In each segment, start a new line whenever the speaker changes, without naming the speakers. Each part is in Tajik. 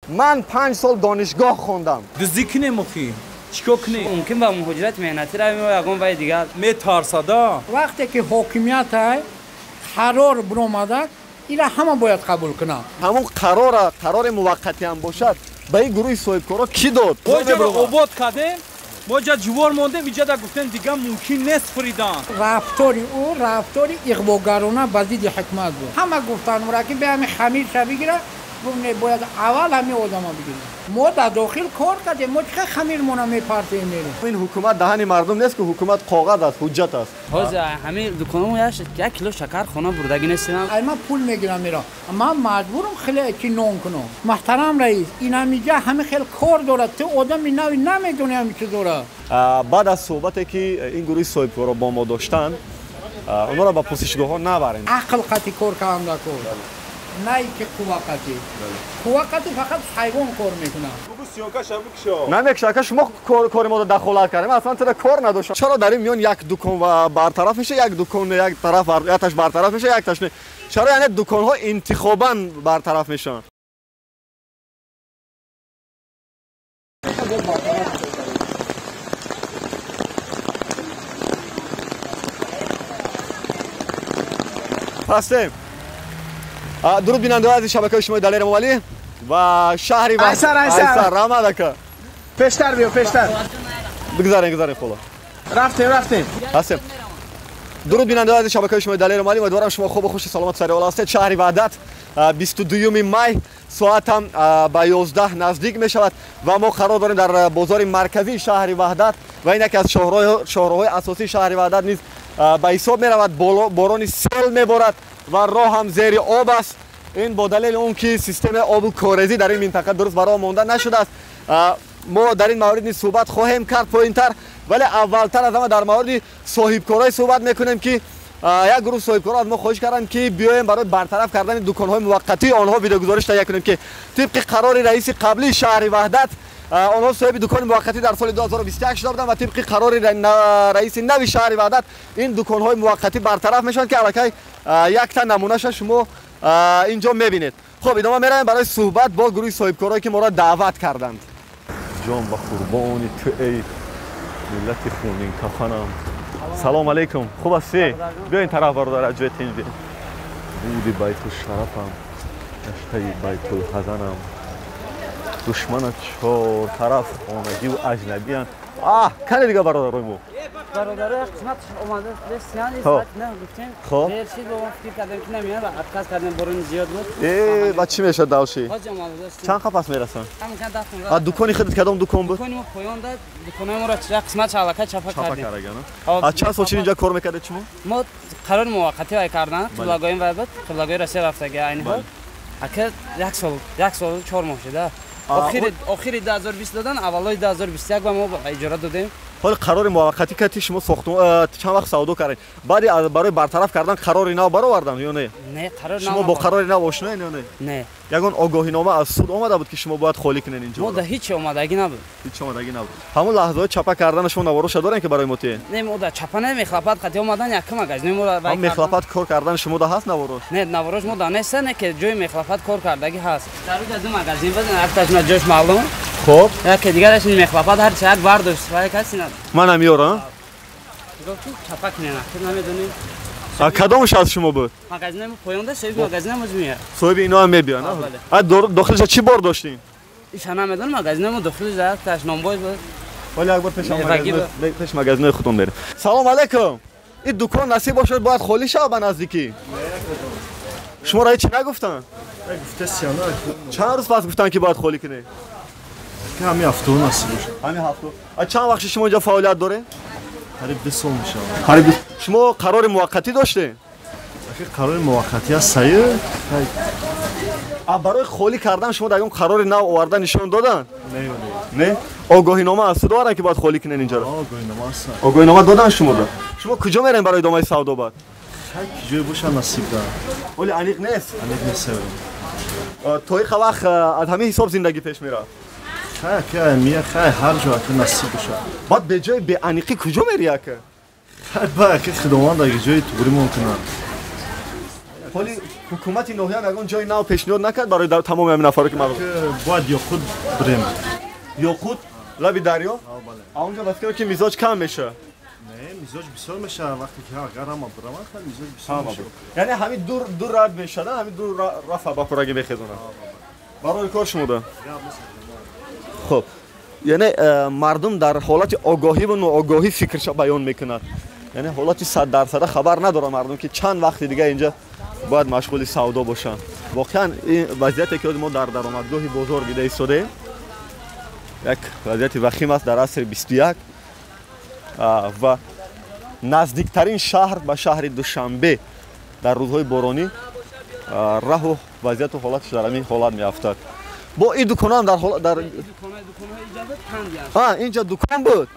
من 5 سال دانشگاه خوندم.
دزیکنه مخی چیکار کنی؟
ممکن با مهاجرت مهنتی رویم و یگان وای دیگر
میترسدا
وقتی که حاکمیت قرار برآمده اینا همه باید قبول کنن.
همون قرار موقتی هم باشد به این گروه صاحبکارا کی داد؟
ما جا رو آباد کردیم ما جا جوار ماندیم اینجا دا گفتن دیگه ممکن نیست فریدن.
رفتاری او رفتاری اغواگرانه به ضد حکومت بود. همه گفتن مرا که به همین خمیر بگیره گفتن باید اول همین آدما بگیریم. ما در داخل کار کردیم ما چه خمیر مون میپرتیم میریم.
این حکومت دهن مردم نیست که حکومت کاغذ است حجت است.
حاج همین دکانم یک کیلو شکر خونه بردگی نیستم.
ای من پول میگیرم میرم من مجبورم خیلی کی نون کنم. محترم رئیس اینا میگه همه خیلی کار داره تو آدم اینا نمیدونی همین چه داره.
بعد از صحبتی که این گروه صاحبکارا با ما داشتن اونا را به پرسشگاه ها نبرین.
عقل قطعی کار کردن نکن. نه که قوقتی فقط حیوان کار میکنه.
نمیکشه شما کار ما دخالت کردیم اصلا چرا کار نداشتم. چرا در این میون یک دکان و برطرف میشه یک دکان یک طرف یکش برطرف میشه یک تاش نه. چرا یعنی دکان ها انتخاباً برطرف میشن؟ هستیم. درود بیننده از شبکه اجتماعی دلیر مولی و شهری و ایسر رامدکه
پیشتر بیو پیشتر
بگذارین خلا
رفتیم
هستیم. درود بیننده از شبکه اجتماعی دلیر مولی امیدوارم شما خوب و خوش سلامت سر حال هستید. شهری وحدت 22 می ساعت هم به 11 نزدیک می شود و ما قرار داریم در بازار مرکزی شهر وحدت و این یکی از شاهراهای اساسی شهر وحدت نیز به حساب می رود. باران سیل می بارد و راه هم زیر آب است. این با دلیل اون که سیستم آب کاریزی در این منطقه درست برای مانده نشده است. ما در این مورد صحبت خواهیم کرد پایینتر ولی اولتر از همه در مورد صاحبکارای صحبت میکنیم که یک گروه صاحبکارا از ما خواهش کردن که بیایم برای برطرف کردن دکان‌های موقتی آنها ویدیو گزارش تهیه کنیم که طبق قرار رئیس قبلی شهر وحدت آنها صاحب دکان موقتی در سال 2021 شده بودند و طبق قرار رئیس نوی شهر وحدت این دکان‌های موقتی برطرف میشن که الکی یک تا نمونهش شما اینجا میبینید. خب ادامه میریم برای صحبت با گروه صاحبکارایی که ما را دعوت کردند. جان و قربان تو ای ملت خونین کفنم. سلام علیکم خوب هستی؟ بیا این طرف برادر از جای تنج بیا. بودی بیت الشرفم اشتای بیت الحزنم دشمن چهار طرف خانگی و اجنبی هم کنه دیگه برادر روی مو
برادر قسمت اومده بسیاری ساعت نه گفتیم
خب
درشید با ما فکر کردیم که نمیاد عکس کردیم برون زیاد بود.
بعد چی میشه داوشی؟
حاج اومده داشتیم
چند خپس میرسن؟
همین چند دفعه
دکانی خودت کدام دکان بود؟
دکانی ما پایان داد دکان ما را قسمت چالکه چپا کردیم.
از چند سال اینجا کار میکردید شما؟
ما قرار موقتی وای کردن قبلگاهیم و بعد قبلگاه رسید رفتگی این حال اگه یک سال 4 ماه شده. آخری 2020 دادن اولای 2021 با ما اجاره دادیم.
حالا قرار موقتی که شما ساختم چند وقت سودا کردین بعد برای برطرف کردن قرار اینا برآوردن یا نه؟
نه قرار
شما با قرار اینا آشنا یا نه؟
نه
یگان آگاهی نامه از سود اومده بود که شما باید خالی کنین اینجا.
ما هیچ اومدگی نبود.
هیچ اومدگی نبود. همون لحظه چپا کردن شما نوارو دارین که برای موتی؟
نه ما چپا نمیخلافت قطعی اومدن یک مگاز نمورا
هم میخلافت کار کردن شما ده هست نوارو؟
نه نواروش ما دانست نه که جای میخلافت کار کردگی هست. در روز از اون مگازین بزن هفتاش جوش معلوم.
خب
که دیگرش میخلافت هر چه یک بار دوست وای کسی نه.
من میارم.
گفتم چپا کنه نه نمیدونی.
کدامش از شما بود؟
مگازین پایونده سیب مگازین مزمیه.
صاحب اینا هم میبیان نه؟ داخلش چی بار داشتین؟
ایشان نمیدونم مگازین ما داخلش تاش نامبای بود.
ولی یک بار پیش مگازین خودتون بریم. سلام علیکم. این دکان نصیب باشه باید خالی شه به نزدیکی. شما را چی نگفتن؟
گفته سیانا
چند روز پس گفتن که باید خالی کنی؟
که همین هفته نصیب بشه.
همین هفته. چند وقت شما اینجا فعالیت داره؟
قریب 2 سال میشه.
قریب شما قرار موقتی داشته؟
قرار موقتی است صحیح؟
برای خالی کردن شما در اون قرار نو آوردن نشون دادن؟
نه.
آگاهی نامه از دارن که باید خالی کنین اینجا.
آگاهی نامه است.
آگاهی نامه دادن شما داد. شما کجا میرین برای ادامه سودا بعد؟
خیلی جای باشه نصیب داره.
ولی انیق نیست.
انیق نیست.
توی وقت از همین حساب زندگی پیش میره.
خیلی میاد خیلی هر جا که نصیب بشه.
بعد به جای به انیقی کجا میری که؟
خیلی با که خدمات دیگه جای توری ممکنه.
ولی حکومت نوحی هم یکون جای نو پیشنهاد نکرد برای تمام همین افرادی که مردم
باید یا خود بریم.
یاقوت لب دریا اونجا بس که میزاج کم میشه
نه میزاج بسیار میشه وقتی که اگر هم برام خیلی میزاج بسیار میشه.
یعنی همین دور رد میشدن همین دور رفع با پرگی میخیزونن برای کار شما خب یعنی مردم در حالت آگاهی و ناآگاهی فکرش بیان میکنند یعنی حالت 100% خبر نداره مردم که چند وقت دیگه اینجا باید مشغول سودا باشن واقعا این وضعیتی که ما در درآمدگاه بزرگ ایستاده یک وضعیت وخیم است در عصر 21 و نزدیکترین شهر به شهر دوشنبه در روزهای بارانی راه و وضعیت و حالتش در همین حالت میافتد با این دکان هم در اینجا دکان بود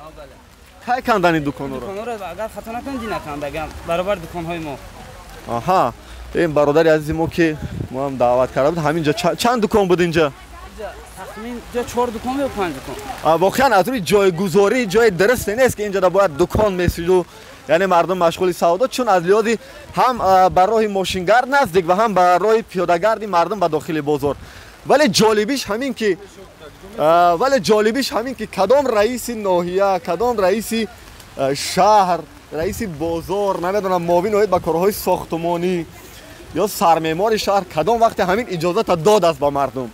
کی کندن این دکان رو
اگر خطا نکنید نکندگم برابر دکان های ما
آها این برادر عزیز ما که ما هم دعوت کرده بود همینجا چند دکان بود اینجا
تخمین جا 4 دکان یا 5 دکان
واقعا از روی جایگذاری جای درست نیست که اینجا باید دکان میسید و یعنی مردم مشغول سودا چون از لحاظی هم برای ماشینگرد نزدیک و هم برای پیاده‌گردی مردم به داخل بازار ولی جالبیش همین که کدام رئیس ناحیه کدام رئیس شهر رئیس بازار نمیدونم معاون هیئت به کارهای ساختمانی یا سرمعمار شهر کدام وقت همین اجازه داد است به مردم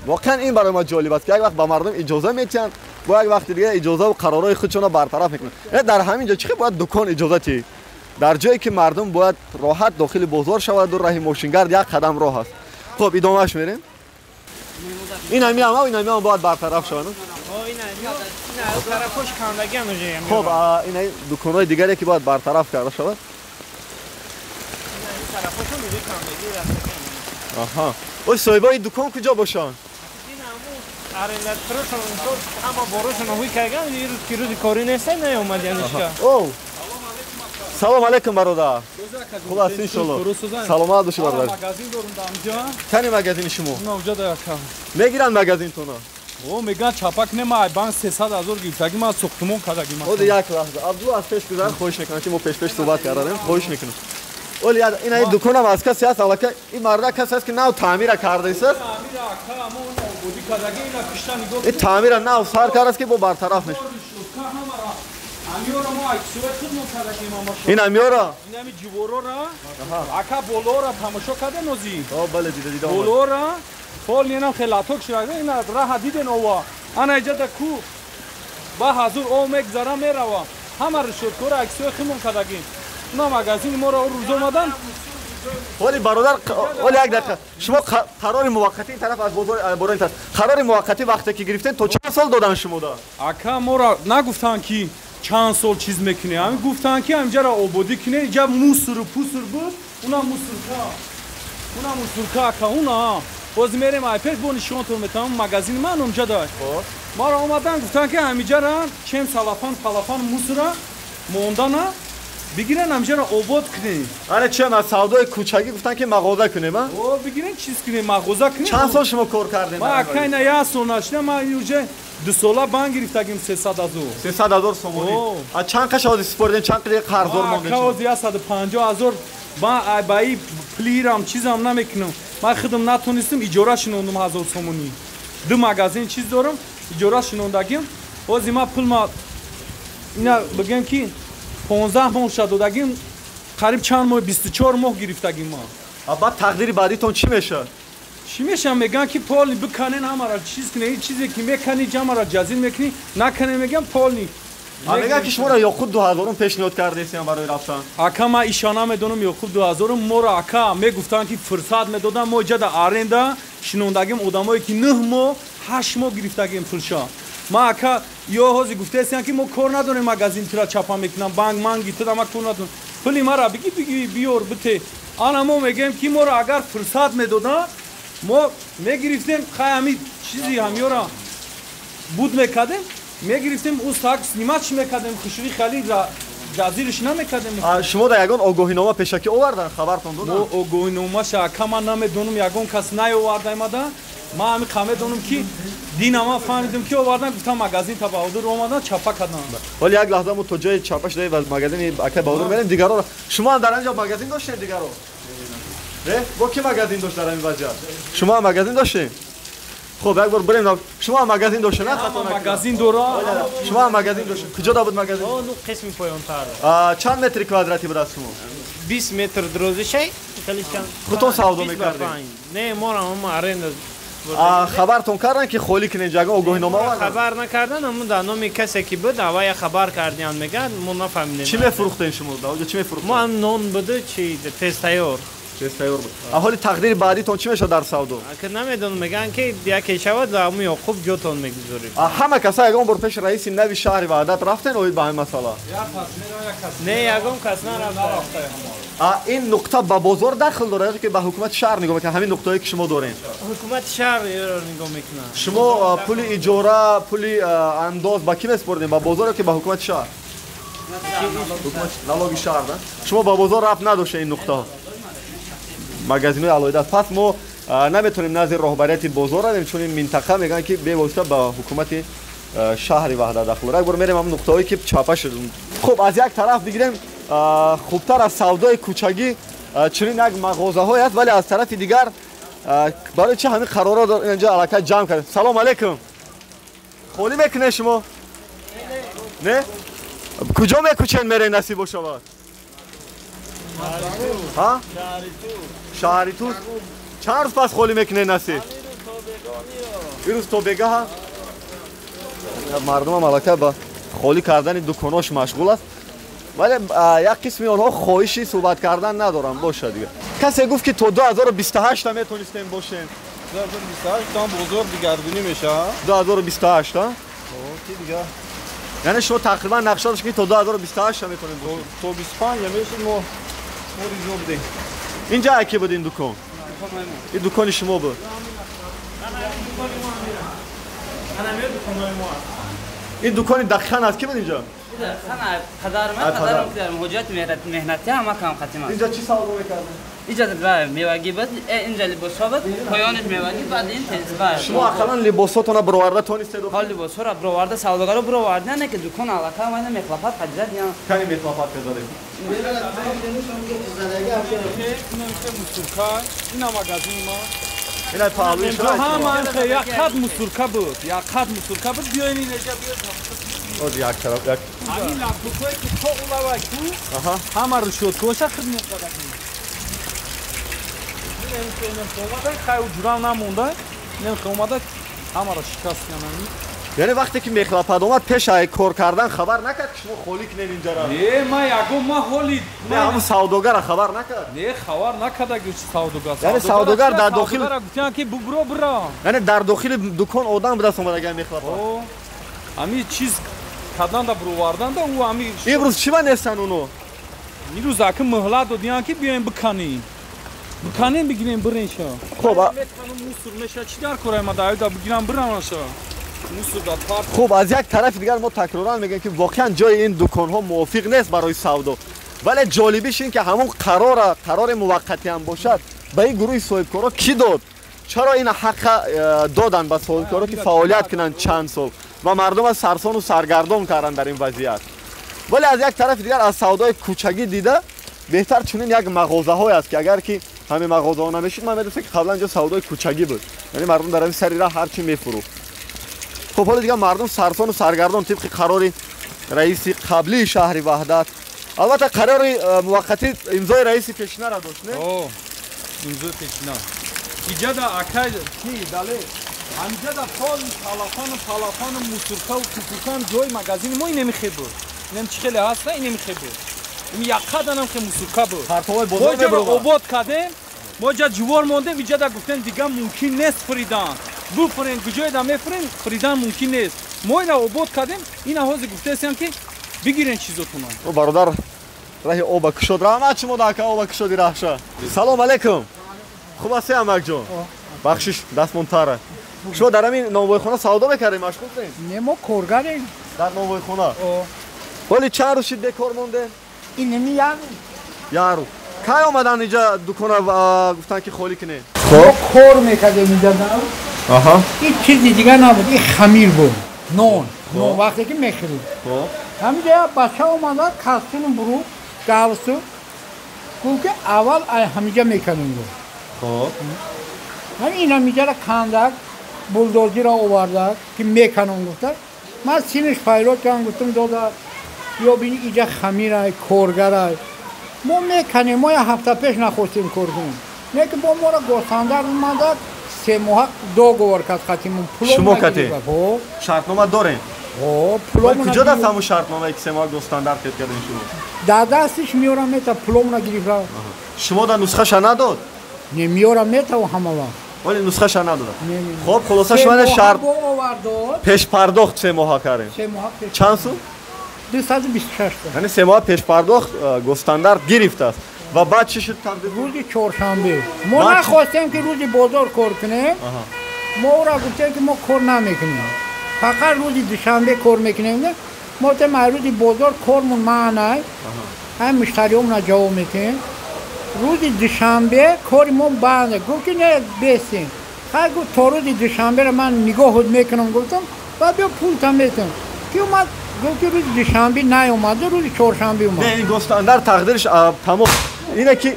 واقعا این برای ما جالب است که یک وقت به مردم اجازه میتن و یک وقت دیگه اجازه و قرارهای خودشون برطرف میکنن در همین جا چی باید دکان اجازتی در جایی که مردم باید راحت داخل بازار شود و راه ماشینگرد یک قدم راه است خب ادامهش میریم این هم باید برطرف شود خب این دکان‌های دیگری که باید برطرف کرده شود آها اوه صاحبای دکان کجا باشن
арендатор шон ама борошон ҳуй кайган ки рӯзи корӣ нестан наомад янишка
о салом алейкум бародар хуб аст иншалло саломат бошӣ бародар
магазин дорум дамҷа
кани магазини шумо
навҷада якам
мегиранд магазинтона
о меган чапак немай банк 300,000 гирифтаги ман сохтумон кадаги ман
оди як лаҳза абдулло аз пеш гузар хоҳиш мекунам ки мо пеш суҳбат кардем хоҳиш мекунам оли ин дуконам аз касе аст аллакай ин марда касе аст ки нав таъмира кардааст این تعمیر نو سر کار است که با برطرف میشه این امیورا
این همی جوورو را اکا بولو را تماشا کرده نوزی
بله دیدم
بولو را فول اینم خلاتوک شده این راه دیدن اوه انا اینجا کو با حضور او مگذره میروا همه رشدکور اکسیو خیمون کردگیم اونا مگازین ما را روز اومدن
ولی برادر ولی یک دقیقه شما قرار موقتی این طرف از بازار این طرف قرار موقتی وقتی که گرفتین تو چند سال دادن شما دا
اکا ما را نگفتن که چند سال چیز میکنه همین گفتن که اینجا را آبادی کنه اینجا موسر و پوسر بود اونا موسرکا اکا اونا باز میریم ایپک با نشانتون میتونم مگازین من اونجا داشت ما را اومدن گفتن که همینجا را چند سلافان موسر موندن بگیرن همجا را آباد کنیم
آره چه ما سودای کوچکی گفتن که مغازه کنیم
او بگیرن چیز کنیم مغازه کنیم
چند سال شما کار کردین
ما اکای نه یا سال نشده ما اینجا 2 ساله بانک گرفتگیم
300,000 سومونی از چند قش از سپردین چند قرض مونده
ما 150,000 با بای پلیرام چیزام نمیکنم ما خودم نتونستم اجاره شنوندم 1000 سومونی دو مغازین چیز دارم اجاره شنوندگیم باز ما پول ما اینا بگم که 15 ماه شد دادگیم قریب چند ماه 24 ماه گرفتگیم ما
بعد تقدیر بعدیتون چی میشه
چی میشه میگن که پول بکنین همارا چیز کنه این چیزی که میکنی جمع جزیل میکنی نکنه میگم پول نی
میگن که شما را یا خود 2000 پیشنهاد کردید برای رفتن
اکا ما ایشانا میدونم یا خود 2000 ما را اکا میگفتن که فرصت میدادن ما جدا آرنده شنوندگیم آدمایی که 9 ماه 8 ماه گرفتگیم پولشا ما اکا یا هازی گفته هستن که ما کار نداریم مگازین ترا چاپا میکنم بانک مانگی تو ما کار نداریم پولی ما را بگی بیار بته آنا ما میگیم که ما را اگر فرصت میدادن ما میگرفتیم خیلی چیزی همیورا بود میکردیم میگرفتیم او تاکس نیمچ میکردیم خشوی خیلی جزیرش نمیکردیم
شما در یگان آگاهینامه پیشکی آوردن خبرتون دادن
ما آگاهینامه شاکا من نمیدونم یگان کس نیاورده ماده ما همین خمه دونم که دینما فهمیدم که آوردن گفتم مگازین تا بهادر اومدن چاپا کردن
ولی یک لحظه ما تو جای چاپش دادیم و مگازین اکا بهادر میریم دیگرا شما هم در اینجا مگازین داشتین دیگرا نه با کی مگزین داشت در این وضعیت شما هم مگزین داشتین خب یک بار بریم شما هم مگزین داشتین نه خطا نکنید
مگزین دورا
شما هم مگزین داشتین کجا بود مگزین
اون قسمی پایان‌تر
چند متر کвадраتی بود شما
20 متر درازشه خیلی چند
خودتون سودا می‌کردین
نه ما آرنده
خبرتون کردن که خالی کنین جگه آگاهی نامه آوردن
خبر نکردن اما در نام کسی که بود اوای خبر کردن میگن ما نفهمیدیم
چی میفروختین شما اونجا چی میفروختین
ما هم نان بوده چی تست تیار
بود حالی تقدیر بعدیتون چی میشه در سودا
که نمیدونم میگن که یکی شود و امو خوب جاتون میگذاریم
همه کسا یگان بر پیش رئیس نوی شهر وحدت رفتن اوید به این مسئله
نه یگان کس نرفته
این نقطه به بازار داخل داره که به حکومت شهر نگاه میکنه همین نقطه‌ای که شما دارین
حکومت شهر نگاه میکنه
شما پول اجاره پول انداز با کی میسپردین با بازار که به حکومت شهر حکومت نلاگی شهر نه شما با بازار رفت نداشته این نقطه مگزین‌های علایده پس ما نمیتونیم نظر راهبریت بازار ردیم چون این منطقه میگن که به واسطه با حکومت شهر وحدت داخل داره بر میریم هم نقطه‌ای که چاپه شده خب از یک طرف بگیریم خوبتر از سودای کوچگی چنین یک مغازه‌های است ولی از طرف دیگر برای چه همین قرارا اینجا علاقه جمع کرد سلام علیکم خالی میکنه شما نه کجا میکوچین میره نصیب و شود ها شهری تو چند روز پس خالی میکنه نصیب این روز تو بگه ها مردم هم علاقه با خالی کردن دکاناش مشغول است ولی یک قسمی آنها خواهشی صحبت کردن ندارم باشه دیگه کسی گفت که تو 2028 هم میتونستیم باشین
2028 تا بازار دیگردونی میشه
2028 ها
چی دیگه
یعنی شما تقریبا نقشه داشت که تا 2028 هم میتونیم باشین
تو 25 میشه ما ریزو بدیم
اینجا اکی بود این دکان این دکان شما بود این دکان دقیقاً از کی بود اینجا
پدرم حجت مهنتی هم کام ختم
اینجا چی سودا میکردن
اینجا میوگی بود اینجا لباسا بود پایانش میوگی بعد این تزبار
شما اصلا لباساتون برآورده تونستید
حال لباسا را برآورده سوداگرو برآورده نه که دکان علاقه ما مخلفات حجت یا
کمی مخلفات بذارید
اینا مگزین ما
اینا پاهلوی شما
هم یک خط مسورکا بود یک خط مسورکا بود بیاین اینجا
از یک طرف یک
همین لپتوپی که تو اولای تو همه رو شد کوشا خدمت دادن این خیلی جرام نمونده نمیخواه اومده همه رو شکست کنن
یعنی وقتی که مخلفات اومد پیش ای کار کردن خبر نکرد که شما خالی کنین اینجا را
نه ما یکم ما خالی
نه همون سوداگر خبر نکرد
نه خبر نکرد که سوداگر
یعنی سوداگر در داخل
گفتن که برو
یعنی در داخل دکان آدم به دست اومد اگه مخلفات
همین چیز کردن دا برآوردن دا او همین
امروز چی نیستن اونو
نیروز که مهلت دادن که بیاین بکنین بگیریم برین شا
خب
میتونم موسور میشه چی در کارای ما دا بگیرم برم شا موسور دا پارت
خب از یک طرف دیگر ما تکرارا میگیم که واقعا جای این دکان ها موافق نیست برای سودا ولی جالبیش این که همون قرار موقتی هم باشد به این گروه صاحبکارا کی داد چرا این حق دادن به صاحبکارا که فعالیت کنن چند سال و مردم از سرسان و سرگردان کردن در این وضعیت ولی از یک طرف دیگر از سودای کوچگی دیده بهتر چنین یک مغازه های است که اگر که همین مغازه ها نمیشید من میدونم که قبلا اینجا سودای کوچگی بود یعنی مردم در این سری راه هر چی میفروخت خب حالا دیگه مردم سرسان و سرگردان طبق قرار رئیس قبلی شهر وحدت البته قرار موقتی امضای رئیس پیشینه را داشت نه
امضای پیشینه اینجا دا اکای کی داله اینجا دا پول تلفن موسورکا و کوکوکان جای مگزین ما نمیخه بود نم چی خیلی هست نه نمیخه بود این یک قدم که موسورکا بود
پرتوای بازار
ما جا آباد کردیم ما جا جوار مونده اینجا دا گفتن دیگه ممکن نیست فریدن بفرین کجای دا میفرین فریدن ممکن نیست ما اینا آباد کردیم این حاضر گفته هستن که بگیرین چیزاتون
او برادر راه آب کشود رحمت شما داکا آب کشودی راهشا سلام علیکم خوب هستی امک جان بخشش دستمون تاره شما در همین نانوای خونه سودا میکردیم مشغول نیست
نه ما کارگریم
در نانوای خونه ولی چند روز شد بیکار مونده
این نمی
یارو کی اومدن اینجا دکان گفتن که خالی کنه
ما کار میکردیم اینجا
آها
این چیزی دیگه نبود این خمیر بود نان وقتی که میخرید همینجا بچه اومده کستون برو گلسو گفت که اول همینجا میکنیم گفت
خب
این همینجا را کندک بولدوزی را آوردک که میکنم گفت من سینش پیدا کردم گفتم دادا یا بینی اینجا خمیره کارگره ما میکنیم ما یه هفته پیش نخواستیم کار کنیم نه که با ما را گستاندر اومدک 3 ماه دوگوار کرد خطیمون
شما کتی شرطنامه دارین
پلوم
کجا دست همون شرطنامه که 3 ماه گستاندر کردین شما
در دستش میارم میتا پلوم را گرفت
شما در نسخه شا نداد
نمیارم میتا و همه وقت
ولی نسخه شا نداد خب خلاصه شما شرط پیش پرداخت 3 ماه کردین
3 ماه
چند سو
226
یعنی 3 ماه پیش پرداخت گستاندر گرفته است و بعد چی شد تبدیل
روزی چهارشنبه ما نخواستیم که روزی بازار کار کنیم ما او را گفتیم که ما کار نمیکنیم فقط روزی دوشنبه کار میکنیم ما تم روزی بازار کارمون معنی هم مشتریام را جواب میتیم روزی دوشنبه کار ما بنده گفت که نه بیستیم خیلی گفت تا روزی دوشنبه را من نگاه میکنم گفتم و بیا پول تم میتونم که اومد گفت که روزی دوشنبه نیومده روزی چهارشنبه اومد
نه این گستاندر تقدیرش تمام اینه که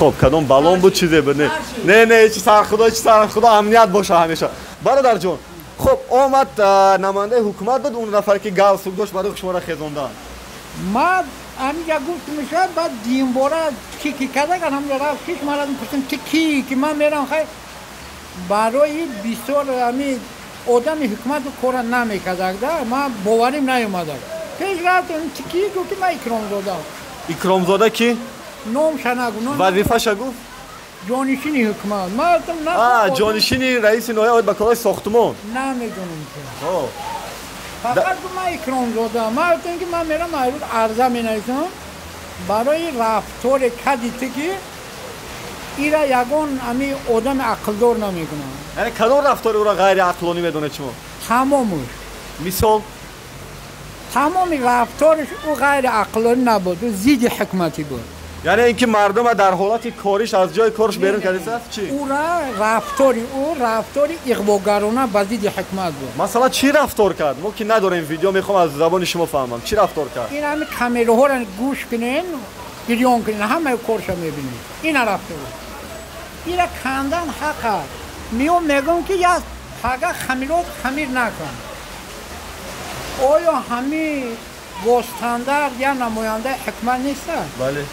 خب کدوم بالون بود چیزی بود نه چی سر خدا امنیت باشه همیشه برادر جون خب آمد نماینده حکومت بود اون نفر که گاو سوق داشت برای شما را خزوندن
ما همینجا گفت میشه بعد دیم باره کی کرده که همینجا رفت کش مرد میپرسیم کی که من میرم خیلی برای 20 سال همین آدم حکومت رو کار نمیکرده ما باوریم نیومده پیش رفتم کی گفت که من
اکرامزاده کی؟
نام شنگو
وظیفه شگو؟
جانشینی حکومت ما نه
جانشینی رئیس نایب آید به کارهای ساختمان
نمیدونم که فقط من اکرامزاده ما گفتم که من میرم امروز عرضه مینویسم برای رفتار کدیتی که این را یگان امی آدم عقلدار نمیکنه
یعنی کدام رفتار او را غیر عقلانی میدونه شما؟
تمامش
مثال
تمام رفتارش او غیر عقلانی نبود و زید حکمتی بود
یعنی اینکه مردم در حالت کاریش از جای کارش بیرون کردیده است چی؟
او رفتار اغواگرانه به زید حکمت بود
مثلا چی رفتار کرد؟ ما که نداریم ویدیو میخوام از زبان شما فهمم چی رفتار کرد؟
این همه کامیراها را گوش کنین گریان کنین همه کارش میبینید این رفتار این را کندن حق میگم که یا حقا خمیر نکن آیا همه گستاندر یا نماینده حکمت نیست؟
بله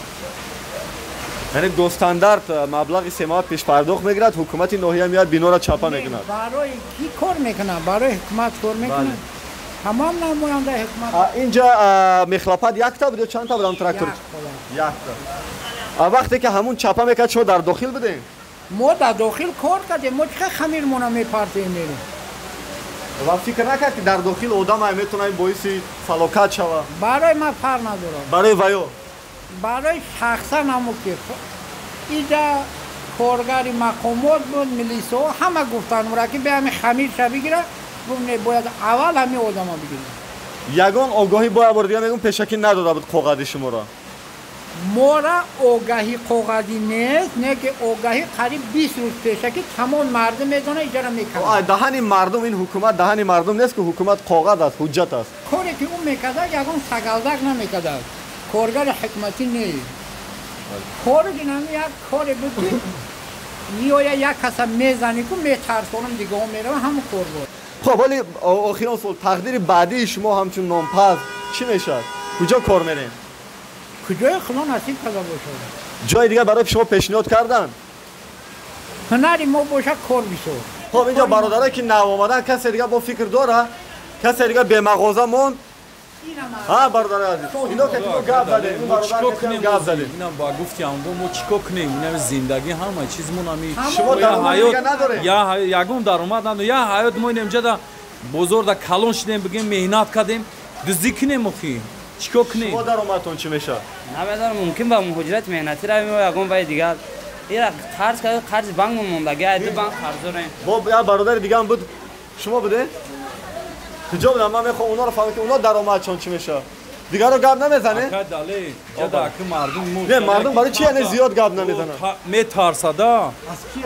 یعنی گستاندر مبلغ 3 ماه پیش پرداخت میگیرد حکومت ناحیه میاد بنا را چاپا میکنه
برای کی کار میکنه برای حکومت کار میکنه تمام نماینده حکومت
اینجا مخلفات یک تا بود یا چند تا بود تراکتور یک تا وقتی که همون چاپا میکرد شما در داخل بودین
ما در داخل کار کردیم ما چه خمیرمون میپرتیم میریم
و فکر نکرد که در داخل آدم میتونه باعث فلاکت شوه
برای من فرق نداره
برای ویو
برای شخصا نمو که اینجا کارگری مقامات بود ملیسا همه گفتن مرا که به همین خمیر شا بگیره گفتن باید اول همین آدم ها بگیره
یگان آگاهی با بار دیگه میگم پیشکی نداده بود قاقدی شما را
ما را آگاهی قاقدی نیست نه که آگاهی قریب 20 روز پیشکی تمام مردم میدونه اجاره میکنه
دهن مردم این حکومت دهن مردم نیست که حکومت قاقد است حجت است
کاری که اون میکرده یگان سگلدک نمیکرده کارگر حکمتی نیست کار جنمی یک کاری بود که میایه یک کسا میزنی که میترسانم دیگه هم میره همون کار بود
خب ولی آخرین سوال تقدیر بعدی شما همچون نامپز چی میشد؟ کجا کار میرین؟
کجای خدا نصیب کرده باشه
جای دیگه برای شما پیشنهاد کردن؟
هنری ما باشه کار بیسو
خب اینجا برادرایی که نو آمدن کسی دیگه با فکر داره؟ کسی دیگه به مغازه موند؟ ها برادر عزیز اینا که تو گپ زدی این برادر که گپ زدی
اینا با گفتیم ما چیکار کنیم اینا زندگی همه چیزمون همی
شما درآمد نداره
یا یگون درآمد نداره یا حیات ما اینجا دا بزرگ دا کلون شدیم بگیم مهنت کردیم دزدی کنیم مخی چیکار کنیم
شما درآمدتون چی میشه
نمیدونم ممکن با مهاجرت مهنتی رویم یگون باید دیگه اینا قرض کرد قرض بانک موندگی ادی بانک قرض داریم
با یا برادر دیگه هم بود شما بوده کجا بودم من میخوام اونا رو فهمم که اونا درآمدشون چی میشه دیگه رو گپ نمیزنه
دالی جدا که مردم
نه مردم برای چی یعنی زیاد گپ نمیزنن
میترسادا
از کی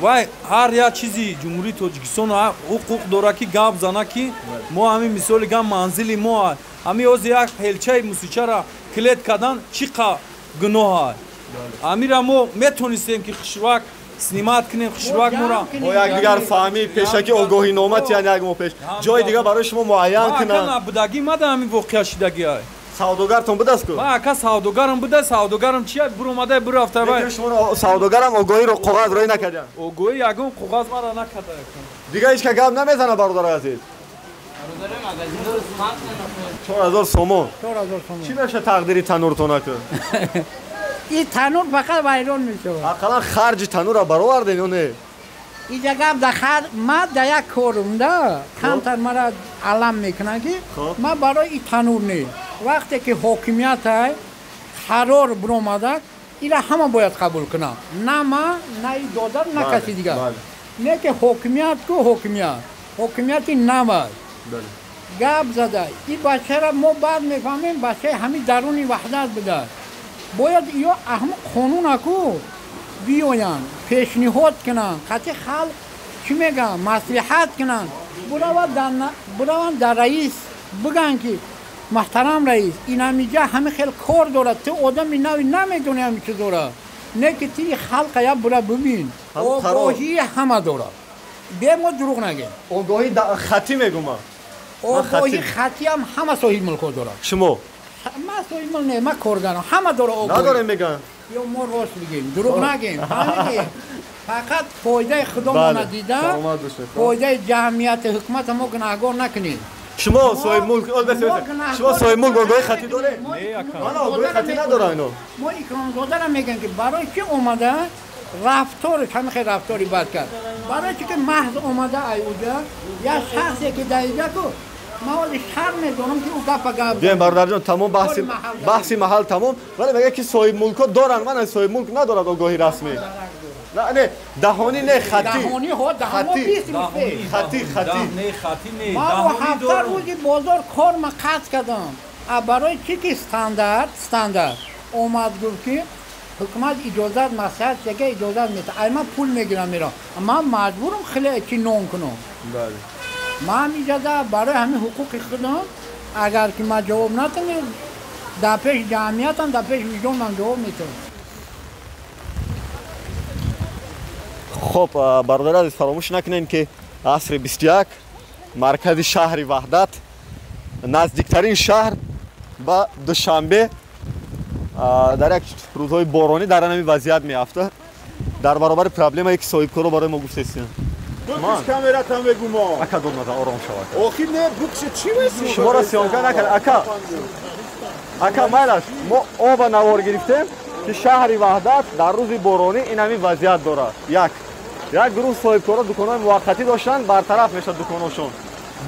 وای هر یا چیزی جمهوری تاجیکستان حقوق داره که گپ زنه که ما همین مثال گم منزلی ما همین از یک پلچه موسیقی را клет кардан чӣ қа гуноҳ ай амира мо метонистем ки хушрак снимат кунем хушрак мора
бо якдигар фаҳмӣ пешаки огоҳинома тияни як моҳ пеш ҷои дигар барои шумо муайян кунанд
будагӣ мада ҳамин воқеа шидагӣ ай
савдогартон будастку
ма ака савдогарам буда савдогарам чи буромада бурафта бай
шумо савдогарам огоҳиро қоғаз роӣ накардем
огоҳӣ ягон қоғаз мара накарда
дигар ҳеч ка гап намезана бародар азиз 4000 сомон
4000 сомон
чӣ меша тақдири тануртон ака
این تنور فقط ویران میشه
ақаллан харҷи танура баровардем ё не
اینجا گپ دخل ما در یک کارم ده کمتر مرا علم میکنه که ما برای این تنور نه وقتی که حاکمیت های قرار برآمده اینا همه باید قبول کنه نه ما نه این دادر نه کسی دیگه نه که حاکمیت کو حاکمیتی نماید گپ زده این بچه را ما بعد میفهمیم بچه همین درونی وحدت بده باید یا اهم قانون اکو بیاین پیشنهاد کنن خاطر خلق چی میگن مصلحت کنن براون در رئیس بگن که محترم رئیس این همیجا همه خیلی کار داره تو آدمی نوی نمیدونی همه چی داره نه که تی خلق یا برا ببین آگاهی همه داره به ما دروغ نگه
آگاهی خطی میگم
آگاهی خطی هم همه صاحب ملکا داره
شما
ما صاحب ملک نه ما کارگرم همه داره آگاهی
نداریم میگن
یا ما راست بگیم دروغ نگیم فقط فایده خدا ما ندیده فایده جمعیت حکومت ما گناهگار نکنید
شما صاحب ملک شما صاحب ملک آگاهی خطی داره من آگاهی خطی نداره اینو
ما اکرامزاده را میگن که برای چی اومده رفتارش همه خیلی رفتاری بد کرد برای چی که محض اومده ایوجا یا شخصی که دایده کو ما ولی شرم میدونم که او گپ
بیم برادر جان تمام بحثی محل تمام ولی میگه که صاحب ملکا دارن من از صاحب ملک ندارد آگاهی رسمی نه دهانی نه خطی
دهانی ها دهانی
خطی
نه خطی نه
ما هفته روزی بازار کار ما قطع کردم برای چی که استاندارد اومد گفت که حکومت اجازت مسئله دیگه اجازت میده ای من پول میگیرم میرم اما مجبورم خیلی چی نون کنم بله من اجازه برای همین حقوق خودم اگر که ما جواب نتونم در پیش جمعیتم در پیش وجدان من جواب میتونم
خب برادر عزیز فراموش نکنین که عصر 21 مرکز شهر وحدت نزدیکترین شهر با دوشنبه در یک روزهای بارانی در همین وضعیت میافته در برابر پرابلمی که صاحبکارا برای ما گفته هستند
بکش کامراتم بگو ما
اکا دو نظر آرام شود
آخی نه بکش چی میسی
شما را سیانکه نکرد اکا مایلش ما آب نوار گرفتیم که شهر وحدت در روز بارانی این همین وضعیت داره یک گروه صاحبکارا دکان‌های موقتی داشتن برطرف میشه دکان‌هاشون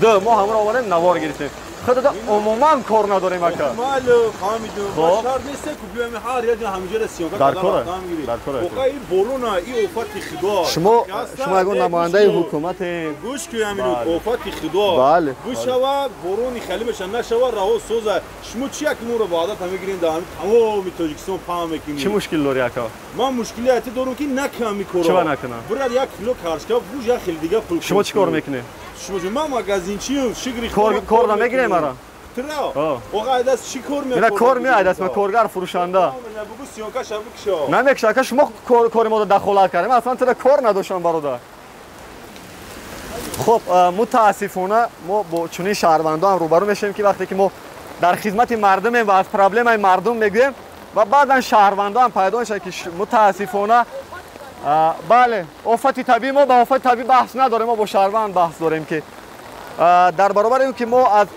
دو ما همون آوردیم نوار گرفتیم خودت عموما کار نداریم اکا
مالو خامیدون شهر نیست که بیایم حال یا همینجا رسیدیم
در کاره
واقعا این برونا این افت خدا
شما اگه نماینده حکومت
گوش که همین افت خدا
بله
گوش شوا برونی خالی بشن نشوا راه سوزه شما چی یک نور بعدت هم میگیرین دام تمام تاجیکستان پام میکنین
چی مشکل داری اکا
ما مشکلیاتی دارم که نکمی کارا
چرا نکنم
برای یک کیلو کارشکا فروش یا خیلی دیگه پول
شما چی کار میکنی
شما ما مغازینچی شگری
کار نمیگیریم مرا
ترا آقا دست چی کار میکنی
نه کار میاد دست من کارگر فروشنده
بگو سیانکا شو
نمیشه که شما کار ما دخالت کردیم اصلا تو کار نداشتم برادر خب متاسفانه ما با چنین شهروندان هم روبرو میشیم که وقتی که ما در خدمت مردمیم و از پرابلم مردم میگیم و بعدن شهروندان هم پیدا میشن که متاسفانه بله آفت طبیعی ما با آفت طبیعی بحث نداریم ما با شهروند بحث داریم که در برابر این که ما از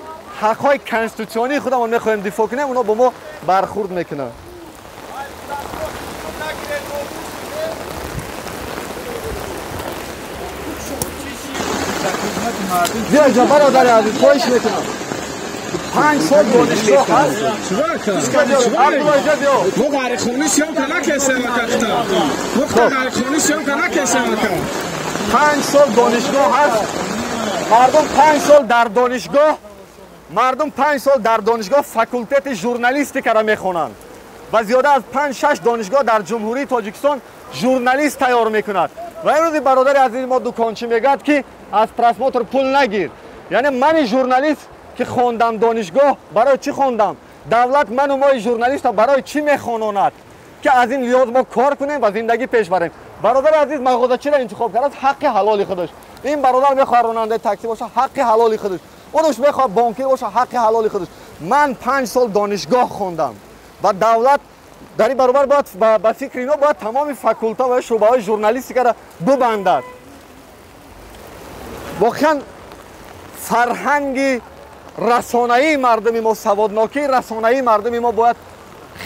حق‌های کنستیتوشنی خودمون میخوایم دفاع کنیم اونا با ما برخورد میکنن بیا اینجا برادر عزیز خواهش میکنم 5 سال دانشگاه هست
مو غریخونی سیام کنه کسی مکتا مو غریخونی سیام کنه کسی مکتا
5 سال دانشگاه هست مردم 5 سال در دانشگاه فاکولتت ژورنالیستیک را میخوانند و زیاده از 5-6 دانشگاه در جمهوری تاجیکستان ژورنالیست تیار میکنند و امروز برادر عزیز ما دکانچی میگد که از پرسماتر پول نگیر یعنی من ژورنالیست که خواندم دانشگاه برای چی خواندم давлат ману мои журналистам барои чӣ мехононад ки аз ин лиҳоз мо кор кунем ва зиндагӣ пеш барем. бародар азиз мағозачиро интихоб кард, ҳаққи ҳалоли худаш. ин бародар мехоҳад ронандаи такси боша, ҳаққи ҳалоли худаш. онуш мехоҳад бонкир боша, ҳаққи ҳалоли худаш. ман 5 сол донишгоҳ хондам ва давлат дар ин баробар бояд ба фикри ино бояд тамоми факулта ва шӯъбаҳои журналистикаро бубандад. воқеан фарҳанги расонаии мардуми мо, саводнокии расонаии мардуми мо бояд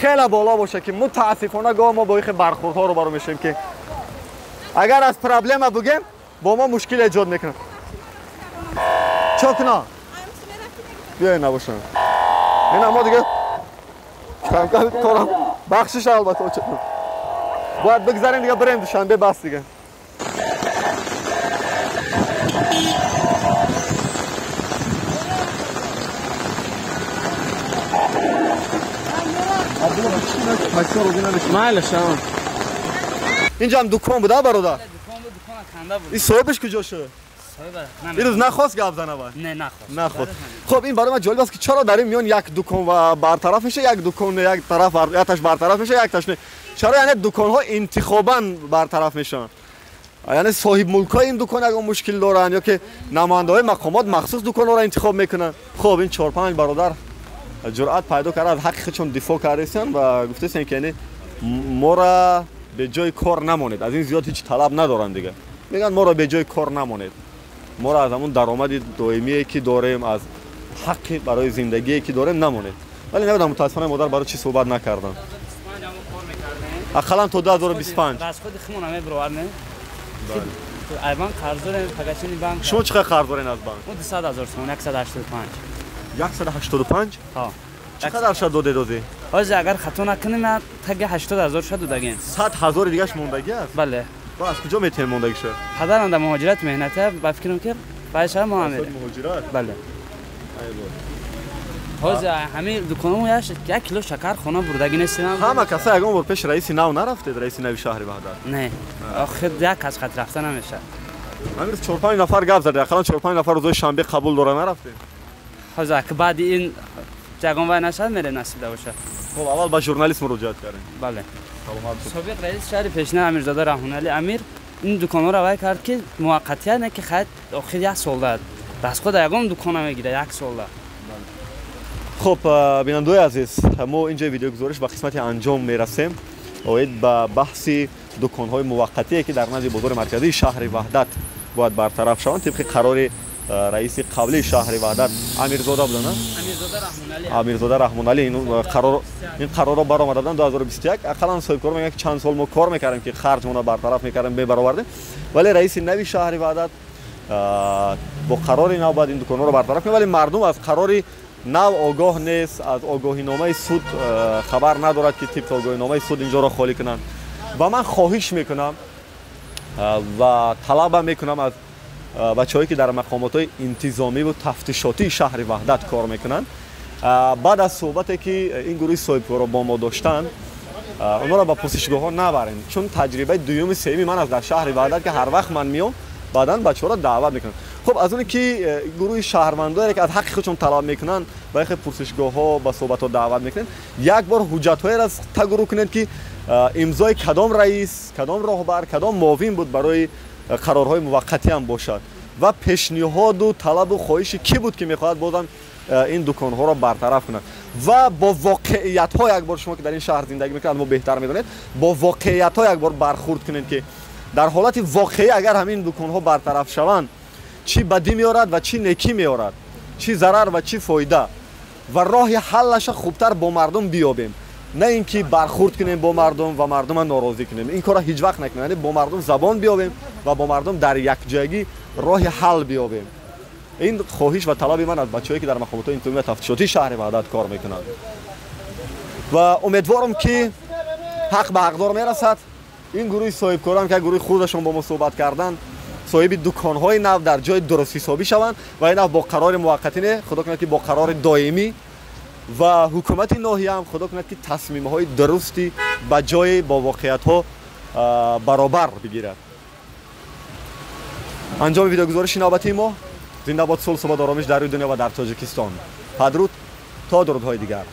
хеле боло боша ки мутаассифона гоҳ мо бо ихе бархӯрдҳо рӯбарӯ мешавем ки агар аз проблема бугем бо мо мушкил эҷод мекунад. чо куна биёй набошам ина мо дига камкам торам бахшиш албатта бояд бигзарем дига бирем душанбе бас дига. инҷа ҳам дукон буда бародар? ин соҳибаш куҷо шуд? ирӯз нахост гап занава?
Не,
нахост. хоб ин барои ман ҷолиб аст ки чаро дар ин миён як дукон ва бартараф меша, як дукон як тараф якташ бартараф меша, якташ не. чаро яъне дуконҳо интихобан бартараф мешаванд? яъне соҳибмулкҳои ин дукон ягон мушкил доранд ё ки намояндаҳои мақомот махсус дуконҳоро интихоб мекунанд? хоб ин 4-5 бародар ҷуръат пайдо карда аз ҳаққи худшон дифоъ кардесен ва гуфтесен ки яъне моро беҷои кор намонед, аз ин зиёд ҳеҷ талаб надорам дига. мегӯянд моро беҷои кор намонед, моро аз ҳамун даромади доимие ки дорем, аз ҳаққи барои зиндагие ки дорем намонед. вале намедонам мутаассифона модар барои чӣ суҳбат накардам. ақаллан то 2025 шумо чӣ қадр қарз дорен аз банк?
200,000 сом, 185.
185?
ҳо.
чӣ қадр шад додед озӣ?
ҳозир агар хато накунем таги 80,000 шад додагем.
100,000 дигаш мондагӣ аст?
бале.
ба аз куҷо метем мондагӣ шад?
падарам дар муҳоҷират меҳната, ба фикрам ки байша мо ҳамед.
муҳоҷират?
бале. ҳозир ҳамин дуконом яш 1 кило шакар хона бурдагӣ нестем.
ҳама каса ягон бор пеш раиси нав нарафтед, раиси нави шаҳри ваҳдат?
не. охир як кас хат рафта намеша.
амир 4-5 нафар гап зад, ақаллан 4-5 нафар рӯзои шанбе қабул дора нарафтед?
ҳозир ки баъди ин ягон вай нашад мере насиба боша.
хоб аввал ба журналист муроҷиат кардем.
бале. собиқ раис шаҳри пешна амирзода раҳмонали амир ин дуконҳоро вай кард ки муваққатият не ки хат охир 1 сол дад. дастхода ягон дукон намегира 1 сол дад.
хоб бинандои азиз, мо инҷои видеогузориш ба қисмати анҷом мерасем. оид ба баҳси дуконҳои муваққатие ки дар назди бозори марказии шаҳри ваҳдат бояд бартараф шаванд тибқи қарори раиси қаблии шаҳри ваҳдат амирзода буд, на? амирзода раҳмонали ин қарорро баромада буданд 2021. ақаллан соҳибкорон мегӯянд ки чанд сол мо кор мекардем ки харҷмонро бартараф мекардем, мебаровардем. вале раиси нави шаҳри ваҳдат бо қарори нав бояд ин дуконҳоро бартараф кунад, вале мардум аз қарори нав огоҳ нест, аз огоҳиномаи суд хабар надорад ки тибқи огоҳиномаи суд инҷоро холӣ кунанд. ва ман хоҳиш мекунам ва талабам мекунам аз бачаҳое ки дар мақомотҳои интизомиву тафтишотии шаҳри ваҳдат кор мекунанд, баъд аз суҳбате ки ин гурӯҳи соҳибкорро бо мо доштанд, онҳоро ба пурсишгоҳҳо набарем, чун таҷрибаи дуюми сеюми ман аст дар шаҳри ваҳдат ки ҳар вақт ман меом баъдан бачаҳоро даъват мекунам. хоб аз оне ки гурӯҳи шаҳрвандоере ки аз ҳаққи худшон талаб мекунанд ба ихе пурсишгоҳҳо ба суҳбатҳо даъват мекунем, як бор ҳуҷҷатҳоеро тагурӯ кунед ки имзои кадом раис, кадом роҳбар, кадом муовин буд барои қарорҳои муваққатиам бошад ва пешниҳоду талабу хоҳиши кӣ буд ки мехоҳад бозам ин дуконҳоро бартараф кунад ва бо воқеиятҳо як бор шумо ки дар ин шаҳр зиндагӣ мекунед мо беҳтар медонед, бо воқеиятҳо як бор бархӯрд кунед ки дар ҳолати воқеӣ агар ҳамин дуконҳо бартараф шаванд чӣ бадӣ меорад ва чӣ некӣ меорад, чӣ зарар ва чӣ фоида, ва роҳи ҳаллаша хубтар бо мардум биёбем, на ин ки бархӯрд кунем бо мардум ва мардума норозӣ кунем. ин корро ҳеҷ вақт накунем, яъне бо мардум забон биёбем ва бо мардум дар якҷоягӣ роҳи ҳал биёбем. ин хоҳиш ва талаби ман аз бачаҳое ки дар мақомотҳои интизомӣ ва тафтишотии шаҳри ваҳдат кор мекунанд ва умедворам ки ҳақ ба ҳақдор мерасад. ин гурӯҳи соҳибкорам ки гурӯҳи худашон бо мо суҳбат карданд, соҳиби дуконҳои нав дар ҷои дурустҳисобӣ шаванд ва ин нав бо қарори муваққатӣ не, худо кунад ки бо қарори доимӣ ва ҳукумати ноҳияам худо кунад ки тасмимҳои дурусти ба ҷои бо воқеиятҳо баробар бигирад. анҷоми видеогузориши навбатии мо. зиндабод сулҳ, субод, оромиш дар рӯи дунё ва дар Тоҷикистон. падруд то дурудҳои дигар.